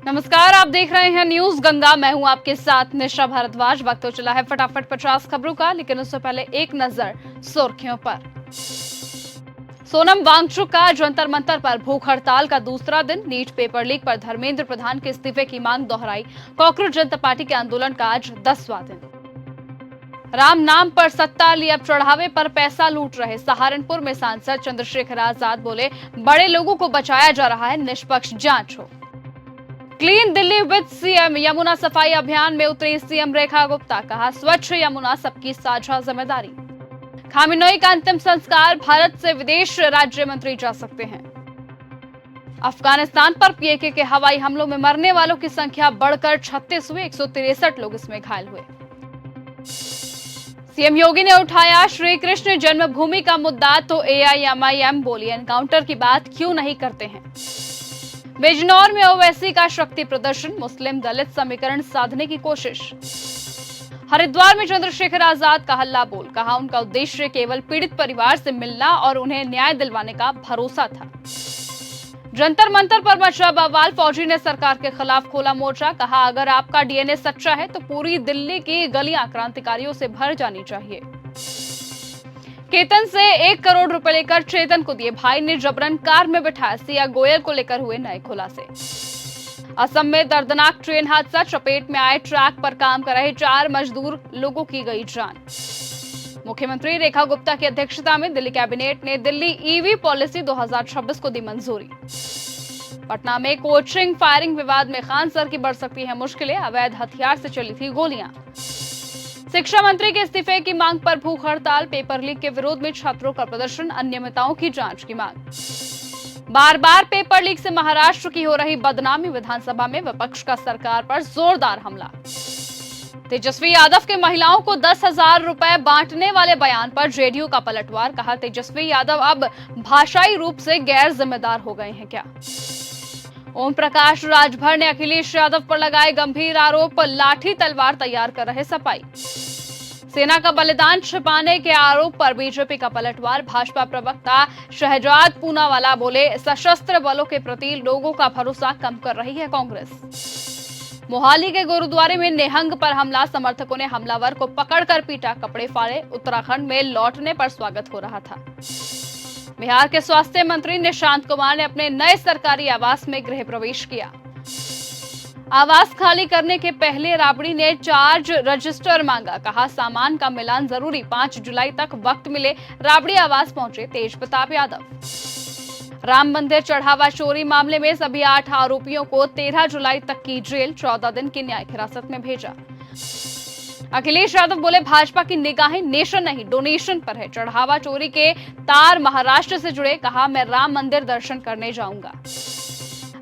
नमस्कार, आप देख रहे हैं न्यूज गंगा। मैं हूं आपके साथ निशा भारद्वाज। वक्त तो चला है फटाफट 50 खबरों का, लेकिन उससे पहले एक नजर सुर्खियों पर। सोनम वांगचुक का जंतर मंतर पर भूख हड़ताल का दूसरा दिन। नीट पेपर लीक पर धर्मेंद्र प्रधान के इस्तीफे की मांग दोहराई। कॉकरोच जनता पार्टी के आंदोलन का आज 10वां दिन। राम नाम पर सत्ता ली, अब चढ़ावे पर पैसा लूट रहे। सहारनपुर में सांसद चंद्रशेखर आजाद बोले, बड़े लोगों को बचाया जा रहा है, निष्पक्ष जांच हो। Clean Delhi with CM, Yamuna सफाई अभियान में उतरी सीएम रेखा गुप्ता। कहा, स्वच्छ यमुना सबकी साझा जिम्मेदारी। खामिनोई का अंतिम संस्कार, भारत से विदेश राज्य मंत्री जा सकते हैं। अफगानिस्तान पर पीएके के हवाई हमलों में मरने वालों की संख्या बढ़कर 36 हुई, 163 लोग इसमें घायल हुए। सीएम योगी ने उठाया श्री कृष्ण जन्मभूमि का मुद्दा, तो एआईएमआईएम बोली, एनकाउंटर की बात क्यों नहीं करते हैं। बिजनौर में ओवैसी का शक्ति प्रदर्शन, मुस्लिम दलित समीकरण साधने की कोशिश। हरिद्वार में चंद्रशेखर आजाद का हल्ला बोल। कहा, उनका उद्देश्य केवल पीड़ित परिवार से मिलना और उन्हें न्याय दिलवाने का भरोसा था। जंतर मंतर पर मचा बवाल, फौजी ने सरकार के खिलाफ खोला मोर्चा। कहा, अगर आपका डीएनए सच्चा है तो पूरी दिल्ली की गलियां क्रांतिकारियों से भर जानी चाहिए। केतन से 1 करोड़ रुपए लेकर चेतन को दिए, भाई ने जबरन कार में बिठाया। सिया गोयल को लेकर हुए नए खुलासे। असम में दर्दनाक ट्रेन हादसा, चपेट में आए ट्रैक पर काम कर रहे 4 मजदूर लोगों की गई जान। मुख्यमंत्री रेखा गुप्ता की अध्यक्षता में दिल्ली कैबिनेट ने दिल्ली ईवी पॉलिसी 2026 को दी मंजूरी। पटना में कोचिंग फायरिंग विवाद में खान सर की बढ़ सकती है मुश्किलें, अवैध हथियार से चली थी गोलियां। शिक्षा मंत्री के इस्तीफे की मांग पर भूख हड़ताल, पेपर लीक के विरोध में छात्रों का प्रदर्शन, अनियमितताओं की जांच की मांग। बार बार पेपर लीक से महाराष्ट्र की हो रही बदनामी, विधानसभा में विपक्ष का सरकार पर जोरदार हमला। तेजस्वी यादव के महिलाओं को 10,000 रुपए बांटने वाले बयान पर जेडीयू का पलटवार। कहा, तेजस्वी यादव अब भाषाई रूप से गैर जिम्मेदार हो गए हैं क्या। ओम प्रकाश राजभर ने अखिलेश यादव पर लगाए गंभीर आरोप, लाठी तलवार तैयार कर रहे सपाई। सेना का बलिदान छिपाने के आरोप पर बीजेपी का पलटवार। भाजपा प्रवक्ता शहजाद पूनावाला बोले, सशस्त्र बलों के प्रति लोगों का भरोसा कम कर रही है कांग्रेस। मोहाली के गुरुद्वारे में निहंग पर हमला, समर्थकों ने हमलावर को पकड़कर पीटा, कपड़े फाड़े। उत्तराखंड में लौटने पर स्वागत हो रहा था। बिहार के स्वास्थ्य मंत्री निशांत कुमार ने अपने नए सरकारी आवास में गृह प्रवेश किया। आवास खाली करने के पहले राबड़ी ने चार्ज रजिस्टर मांगा। कहा, सामान का मिलान जरूरी, 5 जुलाई तक वक्त मिले। राबड़ी आवास पहुंचे तेज प्रताप यादव। राम मंदिर चढ़ावा चोरी मामले में सभी 8 आरोपियों को 13 जुलाई तक की जेल, 14 दिन की न्यायिक हिरासत में भेजा। अखिलेश यादव बोले, भाजपा की निगाहें नेशन नहीं डोनेशन पर है। चढ़ावा चोरी के तार महाराष्ट्र से जुड़े। कहा, मैं राम मंदिर दर्शन करने जाऊंगा।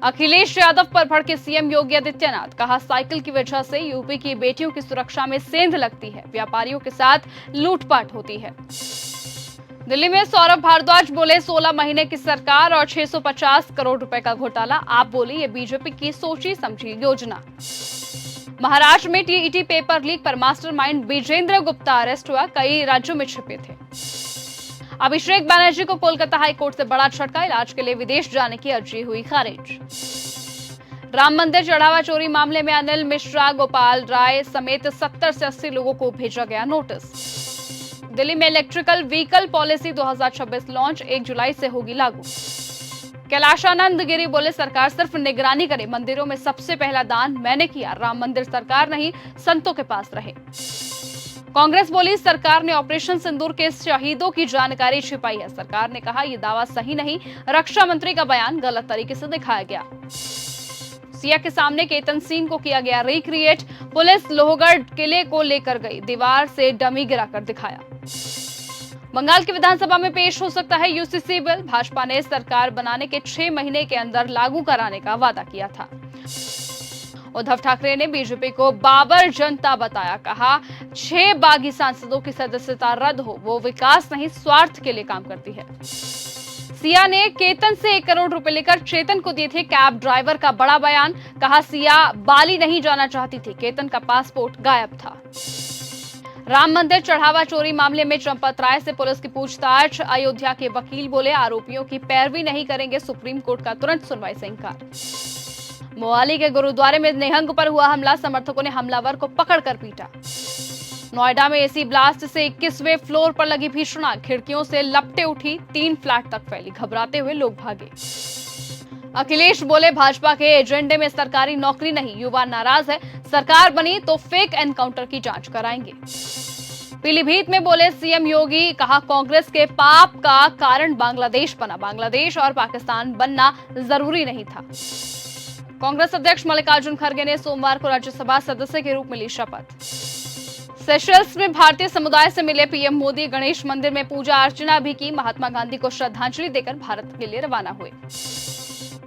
अखिलेश यादव पर भड़के सीएम योगी आदित्यनाथ। कहा, साइकिल की वजह से यूपी की बेटियों की सुरक्षा में सेंध लगती है, व्यापारियों के साथ लूटपाट होती है। दिल्ली में सौरभ भारद्वाज बोले, 16 महीने की सरकार और 650 करोड़ रुपए का घोटाला। आप बोले, ये बीजेपी की सोची समझी योजना। महाराष्ट्र में टीईटी पेपर लीक पर मास्टरमाइंड बिजेंद्र गुप्ता अरेस्ट हुआ, कई राज्यों में छिपे थे। अभिषेक बनर्जी को कोलकाता हाईकोर्ट से बड़ा झटका, इलाज के लिए विदेश जाने की अर्जी हुई खारिज। राम मंदिर चढ़ावा चोरी मामले में अनिल मिश्रा, गोपाल राय समेत 70 से 80 लोगों को भेजा गया नोटिस। दिल्ली में इलेक्ट्रिकल व्हीकल पॉलिसी 2026 लॉन्च, 1 जुलाई से होगी लागू। कैलाशानंद गिरी बोले, सरकार सिर्फ निगरानी करे, मंदिरों में सबसे पहला दान मैंने किया। राम मंदिर सरकार नहीं संतों के पास रहे। कांग्रेस बोली, सरकार ने ऑपरेशन सिंदूर के शहीदों की जानकारी छिपाई है। सरकार ने कहा, यह दावा सही नहीं। रक्षा मंत्री का बयान गलत तरीके से दिखाया गया। सिया के सामने केतन सिंह को किया गया रिक्रिएट। पुलिस लोहगढ़ किले को लेकर गई, दीवार से डमी गिराकर दिखाया। बंगाल की विधानसभा में पेश हो सकता है यूसीसी बिल। भाजपा ने सरकार बनाने के 6 महीने के अंदर लागू कराने का वादा किया था। उद्धव ठाकरे ने बीजेपी को बाबर जनता बताया। कहा, 6 बागी सांसदों की सदस्यता रद्द हो, वो विकास नहीं स्वार्थ के लिए काम करती है। सिया ने केतन से 1 करोड़ रुपए लेकर चेतन को दिए थे कैब ड्राइवर का बड़ा बयान। कहा, सिया बाली नहीं जाना चाहती थी, केतन का पासपोर्ट गायब था। राम मंदिर चढ़ावा चोरी मामले में चंपत राय से पुलिस की पूछताछ। अयोध्या के वकील बोले, आरोपियों की पैरवी नहीं करेंगे, सुप्रीम कोर्ट का तुरंत सुनवाई से इंकार। मोहाली के गुरुद्वारे में निहंग पर हुआ हमला, समर्थकों ने हमलावर को पकड़कर पीटा। नोएडा में एसी ब्लास्ट से 21वें फ्लोर पर लगी भीषण आग, खिड़कियों से लपटें उठी, 3 फ्लैट तक फैली, घबराते हुए लोग भागे। अखिलेश बोले भाजपा के एजेंडे में सरकारी नौकरी नहीं, युवा नाराज है, सरकार बनी तो फेक एनकाउंटर की जांच कराएंगे। पीलीभीत में बोले सीएम योगी, कहा कांग्रेस के पाप का कारण बांग्लादेश बना, बांग्लादेश और पाकिस्तान बनना जरूरी नहीं था। कांग्रेस अध्यक्ष मल्लिकार्जुन खड़गे ने सोमवार को राज्यसभा सदस्य के रूप में ली शपथ। सेशल्स में भारतीय समुदाय से मिले पीएम मोदी, गणेश मंदिर में पूजा अर्चना भी की, महात्मा गांधी को श्रद्धांजलि देकर भारत के लिए रवाना हुए।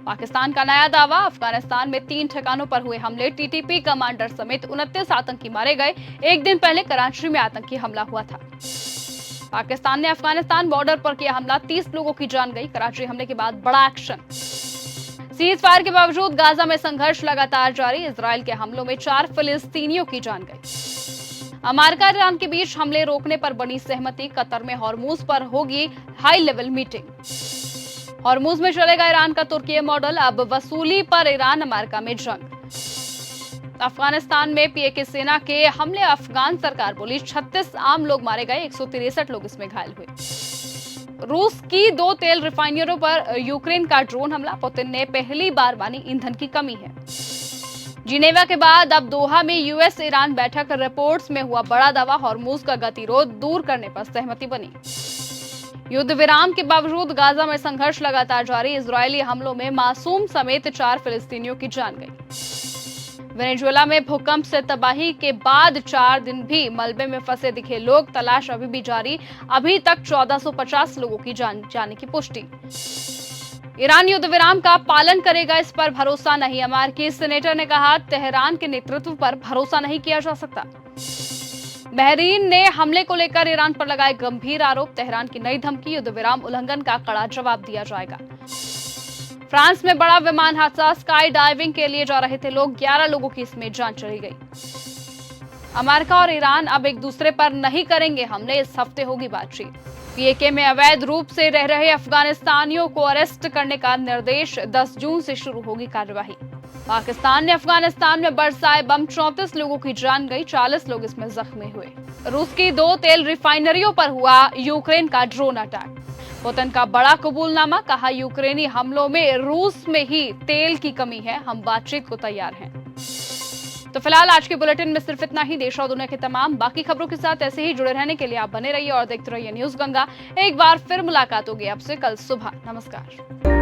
पाकिस्तान का नया दावा, अफगानिस्तान में 3 ठिकानों पर हुए हमले, टीटीपी कमांडर समेत 29 आतंकी मारे गए। एक दिन पहले कराची में आतंकी हमला हुआ था। पाकिस्तान ने अफगानिस्तान बॉर्डर पर किया हमला, 30 लोगों की जान गई। कराची हमले के बाद बड़ा एक्शन। सीज फायर के बावजूद गाजा में संघर्ष लगातार जारी, इजरायल के हमलों में 4 फिलिस्तीनियों की जान गई। अमेरिका ईरान के बीच हमले रोकने पर बनी सहमति, कतर में हॉर्मुज पर होगी हाई लेवल मीटिंग। हॉर्मुज में चलेगा ईरान का तुर्की मॉडल, अब वसूली पर ईरान अमेरिका में जंग। अफगानिस्तान में पीएके सेना के हमले, अफगान सरकार बोली 36 आम लोग मारे गए, 163 लोग इसमें घायल हुए। रूस की 2 तेल रिफाइनरियों पर यूक्रेन का ड्रोन हमला, पुतिन ने पहली बार मानी ईंधन की कमी है। जिनेवा के बाद अब दोहा में यूएस ईरान बैठक, रिपोर्ट्स में हुआ बड़ा दावा, हॉर्मुज का गतिरोध दूर करने पर सहमति बनी। युद्ध विराम के बावजूद गाजा में संघर्ष लगातार जारी, इजरायली हमलों में मासूम समेत 4 फिलिस्तीनियों की जान गई। वेनेजुएला में भूकंप से तबाही के बाद 4 दिन भी मलबे में फंसे दिखे लोग, तलाश अभी भी जारी, अभी तक 1450 लोगों की जान जाने की पुष्टि। ईरान युद्ध विराम का पालन करेगा, इस पर भरोसा नहीं, अमेरिकी सीनेटर ने कहा, तेहरान के नेतृत्व पर भरोसा नहीं किया जा सकता। बहरीन ने हमले को लेकर ईरान पर लगाए गंभीर आरोप, तेहरान की नई धमकी, युद्ध विराम उल्लंघन का कड़ा जवाब दिया जाएगा। फ्रांस में बड़ा विमान हादसा, स्काई डाइविंग के लिए जा रहे थे लोग, 11 लोगों की इसमें जान चली गई। अमेरिका और ईरान अब एक दूसरे पर नहीं करेंगे हमले, इस हफ्ते होगी बातचीत। पीएके में अवैध रूप से रह रहे अफगानिस्तानियों को अरेस्ट करने का निर्देश, 10 जून से शुरू होगी कार्यवाही। पाकिस्तान ने अफगानिस्तान में बरसाए बम, 34 लोगों की जान गई, 40 लोग इसमें जख्मी हुए। रूस की 2 तेल रिफाइनरियों पर हुआ यूक्रेन का ड्रोन अटैक, पुतिन का बड़ा कबूलनामा, कहा यूक्रेनी हमलों में रूस में ही तेल की कमी है, हम बातचीत को तैयार हैं। तो फिलहाल आज के बुलेटिन में सिर्फ इतना ही। देश और दुनिया के तमाम बाकी खबरों के साथ ऐसे ही जुड़े रहने के लिए आप बने रहिए और देखते रहिए न्यूज गंगा। एक बार फिर मुलाकात होगी आपसे कल सुबह। नमस्कार।